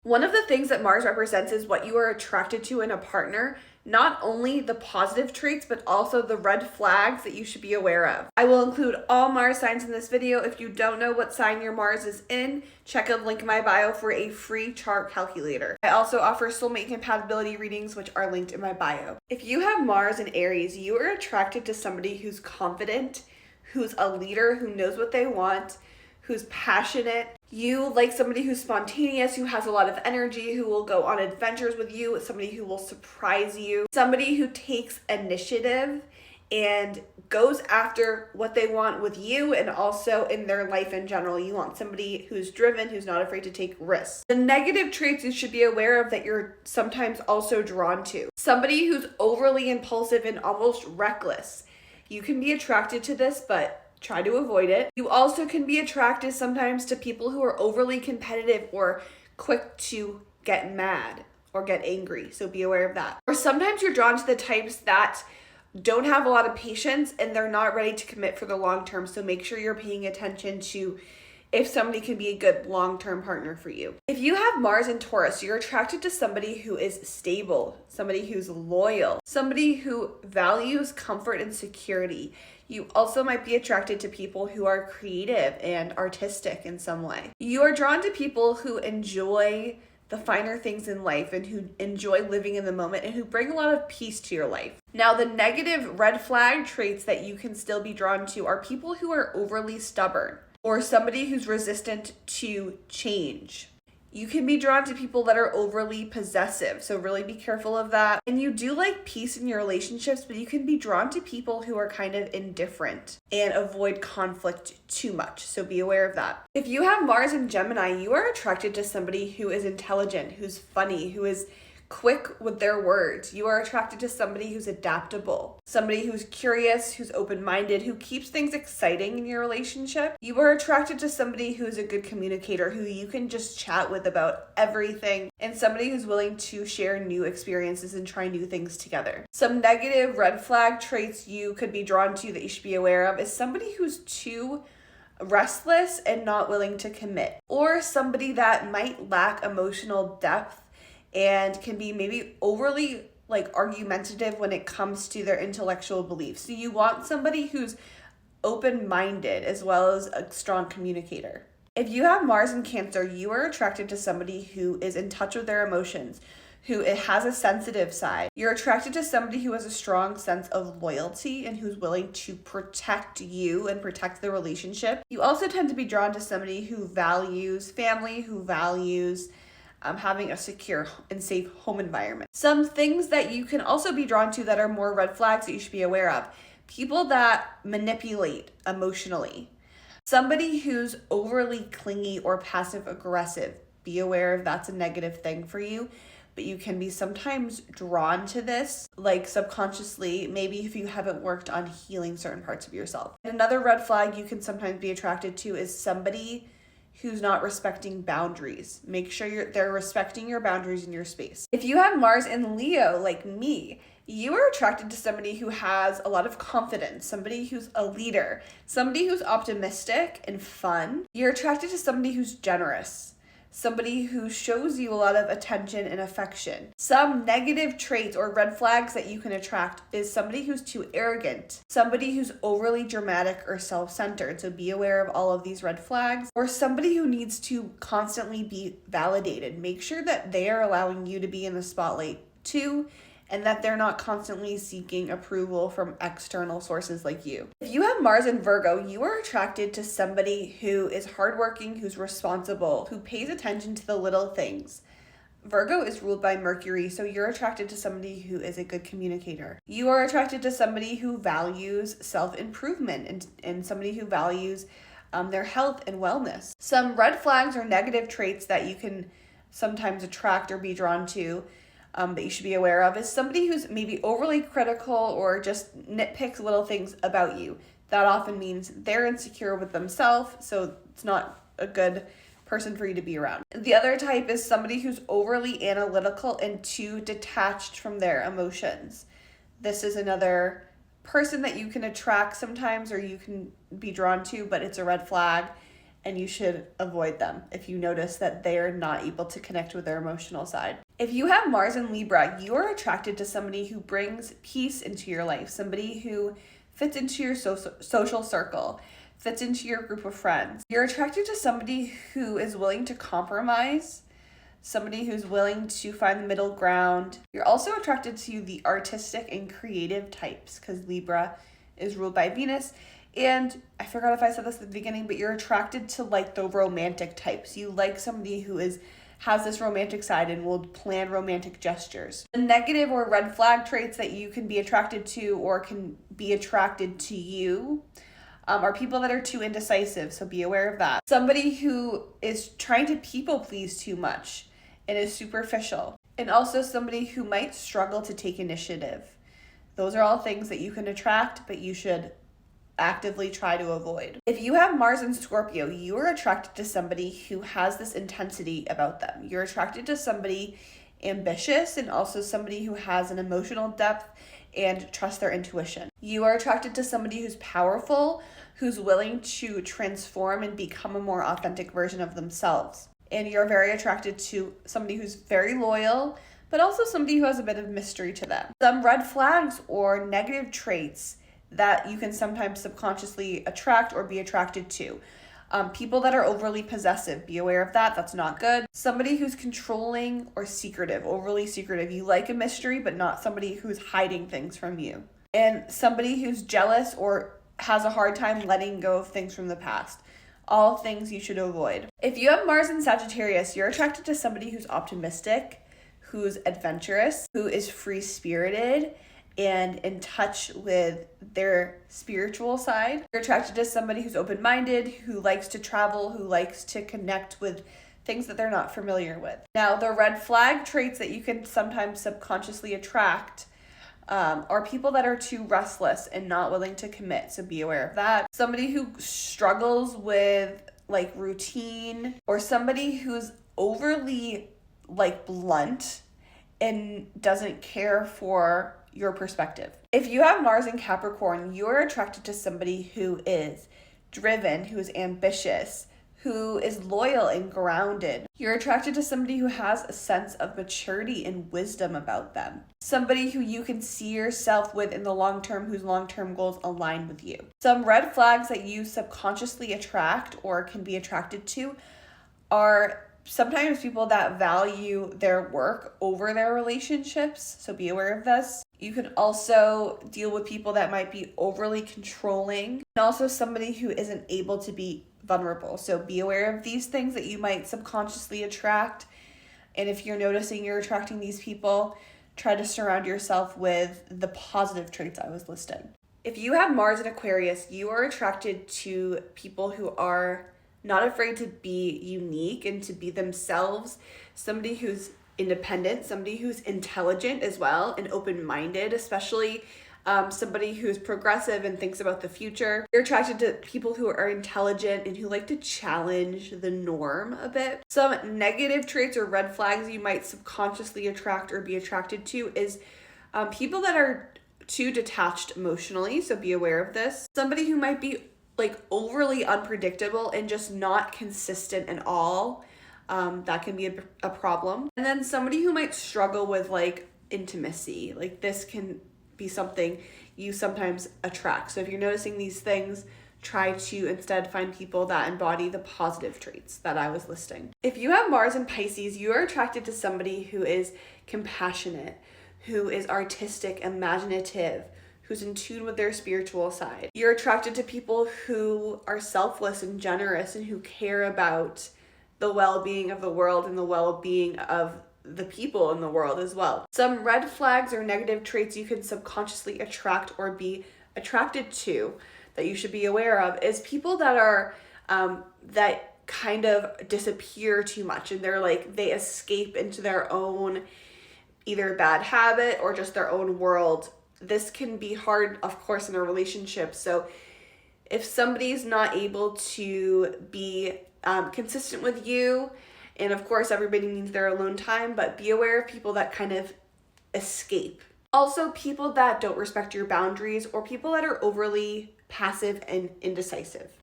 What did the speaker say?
One of the things that Mars represents is what you are attracted to in a partner, not only the positive traits, but also the red flags that you should be aware of. I will include all Mars signs in this video. If you don't know what sign your Mars is in, check out the link in my bio for a free chart calculator. I also offer soulmate compatibility readings, which are linked in my bio. If you have Mars in Aries, you are attracted to somebody who's confident, who's a leader, who knows what they want, who's passionate. You like somebody who's spontaneous, who has a lot of energy, who will go on adventures with you, somebody who will surprise you, somebody who takes initiative and goes after what they want with you and also in their life in general. You want somebody who's driven, who's not afraid to take risks. The negative traits you should be aware of that you're sometimes also drawn to. Somebody who's overly impulsive and almost reckless. You can be attracted to this, but try to avoid it. You also can be attracted sometimes to people who are overly competitive or quick to get mad or get angry. So be aware of that. Or sometimes you're drawn to the types that don't have a lot of patience and they're not ready to commit for the long term. So make sure you're paying attention to if somebody can be a good long-term partner for you. If you have Mars in Taurus, you're attracted to somebody who is stable, somebody who's loyal, somebody who values comfort and security. You also might be attracted to people who are creative and artistic in some way. You are drawn to people who enjoy the finer things in life and who enjoy living in the moment and who bring a lot of peace to your life. Now, the negative red flag traits that you can still be drawn to are people who are overly stubborn or somebody who's resistant to change. You can be drawn to people that are overly possessive, so really be careful of that. And you do like peace in your relationships, but you can be drawn to people who are kind of indifferent and avoid conflict too much, so be aware of that. If you have Mars in Gemini, you are attracted to somebody who is intelligent, who's funny, who is quick with their words. You are attracted to somebody who's adaptable, somebody who's curious, who's open-minded, who keeps things exciting in your relationship. You are attracted to somebody who's a good communicator, who you can just chat with about everything, and somebody who's willing to share new experiences and try new things together. Some negative red flag traits you could be drawn to that you should be aware of is somebody who's too restless and not willing to commit, or somebody that might lack emotional depth and can be maybe overly argumentative when it comes to their intellectual beliefs. So you want somebody who's open-minded as well as a strong communicator. If you have Mars in Cancer, you are attracted to somebody who is in touch with their emotions, who has a sensitive side. You're attracted to somebody who has a strong sense of loyalty and who's willing to protect you and protect the relationship. You also tend to be drawn to somebody who values family, who values having a secure and safe home environment. Some things that you can also be drawn to that are more red flags that you should be aware of. People that manipulate emotionally. Somebody who's overly clingy or passive aggressive. Be aware if that's a negative thing for you, but you can be sometimes drawn to this, subconsciously, maybe if you haven't worked on healing certain parts of yourself. And another red flag you can sometimes be attracted to is somebody who's not respecting boundaries. Make sure they're respecting your boundaries in your space. If you have Mars in Leo, like me, you are attracted to somebody who has a lot of confidence, somebody who's a leader, somebody who's optimistic and fun. You're attracted to somebody who's generous, somebody who shows you a lot of attention and affection. Some negative traits or red flags that you can attract is somebody who's too arrogant, somebody who's overly dramatic or self-centered, so be aware of all of these red flags, or somebody who needs to constantly be validated. Make sure that they are allowing you to be in the spotlight too, and that they're not constantly seeking approval from external sources like you. If you have Mars in Virgo, you are attracted to somebody who is hardworking, who's responsible, who pays attention to the little things. Virgo is ruled by Mercury, so you're attracted to somebody who is a good communicator. You are attracted to somebody who values self-improvement and somebody who values their health and wellness. Some red flags or negative traits that you can sometimes attract or be drawn to that you should be aware of is somebody who's maybe overly critical or just nitpicks little things about you. That often means they're insecure with themselves, so it's not a good person for you to be around. The other type is somebody who's overly analytical and too detached from their emotions. This is another person that you can attract sometimes or you can be drawn to, but it's a red flag. and you should avoid them if you notice that they are not able to connect with their emotional side. If you have Mars in Libra, you are attracted to somebody who brings peace into your life, somebody who fits into your social circle, fits into your group of friends. You're attracted to somebody who is willing to compromise, somebody who's willing to find the middle ground. You're also attracted to the artistic and creative types because Libra is ruled by Venus. And I forgot if I said this at the beginning, but you're attracted to like the romantic types. You like somebody who has this romantic side and will plan romantic gestures. The negative or red flag traits that you can be attracted to or can be attracted to you are people that are too indecisive, so be aware of that. Somebody who is trying to people please too much and is superficial. And also somebody who might struggle to take initiative. Those are all things that you can attract, but you should actively try to avoid. If you have Mars in Scorpio, you are attracted to somebody who has this intensity about them. You're attracted to somebody ambitious and also somebody who has an emotional depth and trust their intuition. You are attracted to somebody who's powerful, who's willing to transform and become a more authentic version of themselves. And you're very attracted to somebody who's very loyal, but also somebody who has a bit of mystery to them. Some red flags or negative traits that you can sometimes subconsciously attract or be attracted to. People that are overly possessive, be aware of that. That's not good. Somebody who's controlling or secretive, overly secretive. You like a mystery, but not somebody who's hiding things from you. And somebody who's jealous or has a hard time letting go of things from the past. All things you should avoid. If you have Mars in Sagittarius, you're attracted to somebody who's optimistic, who's adventurous, who is free-spirited, and in touch with their spiritual side. You're attracted to somebody who's open-minded, who likes to travel, who likes to connect with things that they're not familiar with. Now, the red flag traits that you can sometimes subconsciously attract are people that are too restless and not willing to commit, so be aware of that. Somebody who struggles with like routine, or somebody who's overly like blunt and doesn't care for your perspective. If you have Mars in Capricorn, you're attracted to somebody who is driven, who is ambitious, who is loyal and grounded. You're attracted to somebody who has a sense of maturity and wisdom about them. Somebody who you can see yourself with in the long term, whose long-term goals align with you. Some red flags that you subconsciously attract or can be attracted to are sometimes people that value their work over their relationships, so be aware of this. You can also deal with people that might be overly controlling, and also somebody who isn't able to be vulnerable. So be aware of these things that you might subconsciously attract. And if you're noticing you're attracting these people, try to surround yourself with the positive traits I was listing. If you have Mars in Aquarius, you are attracted to people who are not afraid to be unique and to be themselves, somebody who's independent, somebody who's intelligent as well and open-minded, especially somebody who's progressive and thinks about the future. You're attracted to people who are intelligent and who like to challenge the norm a bit. Some negative traits or red flags you might subconsciously attract or be attracted to is people that are too detached emotionally, so be aware of this. Somebody who might be like overly unpredictable and just not consistent at all. That can be a problem. And then somebody who might struggle with like intimacy, like this can be something you sometimes attract. So if you're noticing these things, try to instead find people that embody the positive traits that I was listing. If you have Mars in Pisces, you are attracted to somebody who is compassionate, who is artistic, imaginative, who's in tune with their spiritual side. You're attracted to people who are selfless and generous and who care about the well-being of the world and the well-being of the people in the world as well. Some red flags or negative traits you can subconsciously attract or be attracted to that you should be aware of is people that are that kind of disappear too much, and they escape into their own either bad habit or just their own world. This can be hard, of course, in a relationship. So if somebody's not able to be consistent with you, and of course everybody needs their alone time, but be aware of people that kind of escape. Also, people that don't respect your boundaries or people that are overly passive and indecisive.